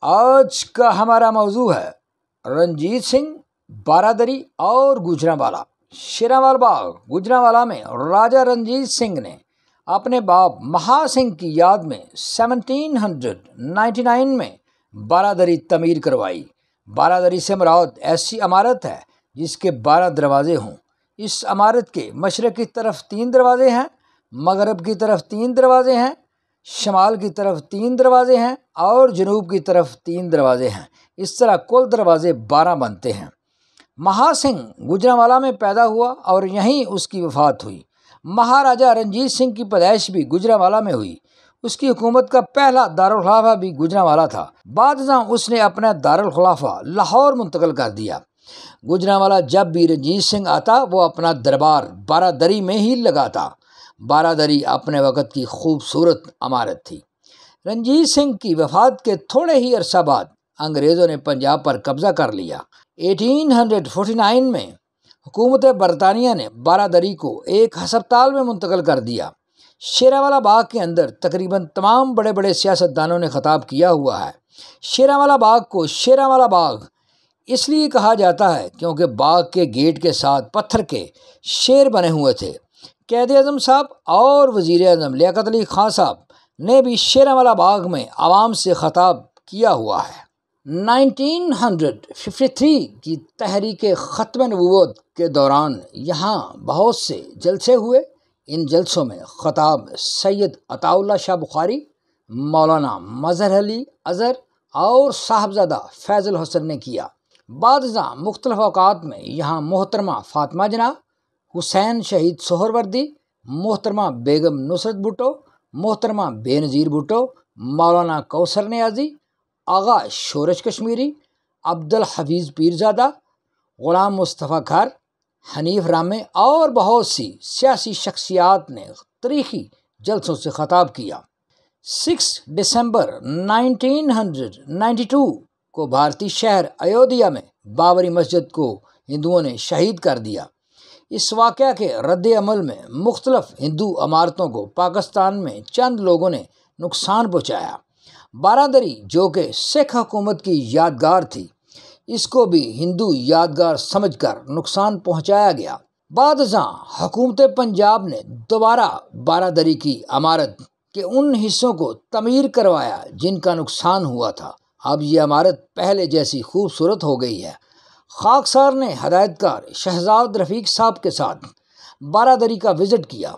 آج کا ہمارا موضوع ہے رنجیت سنگھ، بارادری اور گوجرانوالا۔ شیراوال باغ گوجرانوالا میں راجہ رنجیت سنگھ نے اپنے باپ مہا سنگھ کی یاد میں 1799 میں بارادری تعمیر کروائی۔ بارادری سے مراد ایسی عمارت ہے جس کے 12 دروازے ہوں۔ اس عمارت کے مشرق کی طرف 3 دروازے ہیں، مغرب کی طرف 3 دروازے ہیں، شمال کی طرف 3 دروازے ہیں اور جنوب کی طرف 3 دروازے ہیں۔ اس طرح کل دروازے 12 بنتے ہیں۔ مہا سنگھ گوجرانوالا میں پیدا ہوا اور یہیں اس کی وفات ہوئی۔ مہاراجہ رنجیت سنگھ کی پیدائش بھی گوجرانوالا میں ہوئی۔ اس کی حکومت کا پہلا دارالخلافہ بھی گوجرانوالا تھا۔ بعد ازاں اس نے اپنا دارالخلافہ لاہور منتقل کر دیا۔ گوجرانوالا جب بھی رنجیت سنگھ آتا وہ اپنا دربار بارادری میں ہی لگاتا۔ بارادری اپنے وقت کی خوبصورت عمارت تھی۔ رنجیت سنگھ کی وفات کے تھوڑے ہی عرصہ بعد انگریزوں نے پنجاب پر قبضہ کر لیا۔ 1849 میں حکومت برطانیہ نے بارادری کو ایک ہسپتال میں منتقل کر دیا۔ شیراوالا باغ کے اندر تقریباً تمام بڑے بڑے سیاستدانوں نے خطاب کیا ہوا ہے۔ شیراوالا باغ کو شیراوالا باغ اس لیے کہا جاتا ہے کیونکہ باغ کے گیٹ کے ساتھ پتھر کے شیر بنے ہوئے تھے۔ قائد اعظم صاحب اور وزیر اعظم لیاقت علی خان صاحب نے بھی شیراوالا باغ میں عوام سے خطاب کیا ہوا ہے۔ 1953 کی تحریک ختم نبوت کے دوران یہاں بہت سے جلسے ہوئے۔ ان جلسوں میں خطاب سید عطا اللہ شاہ بخاری، مولانا مظہر علی اظہر اور صاحبزادہ فیض الحسن نے کیا۔ بعد ازاں مختلف اوقات میں یہاں محترمہ فاطمہ جناح، حسین شہید سہروردی، محترمہ بیگم نصرت بھٹو، محترمہ بے نظیر بھٹو، مولانا کوثر نیازی، آغا شورش کشمیری، عبدالحفیظ پیرزادہ، غلام مصطفیٰ کھر، حنیف رامے اور بہت سی سیاسی شخصیات نے تاریخی جلسوں سے خطاب کیا۔ 6 دسمبر 1992 کو بھارتی شہر ایودھیا میں بابری مسجد کو ہندوؤں نے شہید کر دیا۔ اس واقعہ کے رد عمل میں مختلف ہندو عمارتوں کو پاکستان میں چند لوگوں نے نقصان پہنچایا۔ بارادری جو کہ سکھ حکومت کی یادگار تھی، اس کو بھی ہندو یادگار سمجھ کر نقصان پہنچایا گیا۔ بعد ازاں حکومت پنجاب نے دوبارہ بارادری کی عمارت کے ان حصوں کو تعمیر کروایا جن کا نقصان ہوا تھا۔ اب یہ عمارت پہلے جیسی خوبصورت ہو گئی ہے۔ خاکسار نے ہدایت کار شہزاد رفیق صاحب کے ساتھ بارادری کا وزٹ کیا۔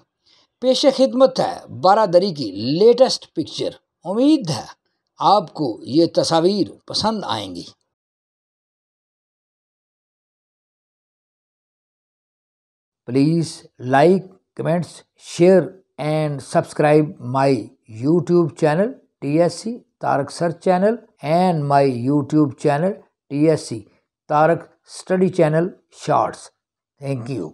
پیش خدمت ہے بارادری کی لیٹسٹ پکچر۔ امید ہے آپ کو یہ تصاویر پسند آئیں گی۔ Please like, comments, share and subscribe my YouTube channel TSC Tarak Search Channel and my YouTube channel TSC Tarak Study Channel Shorts. Thank you.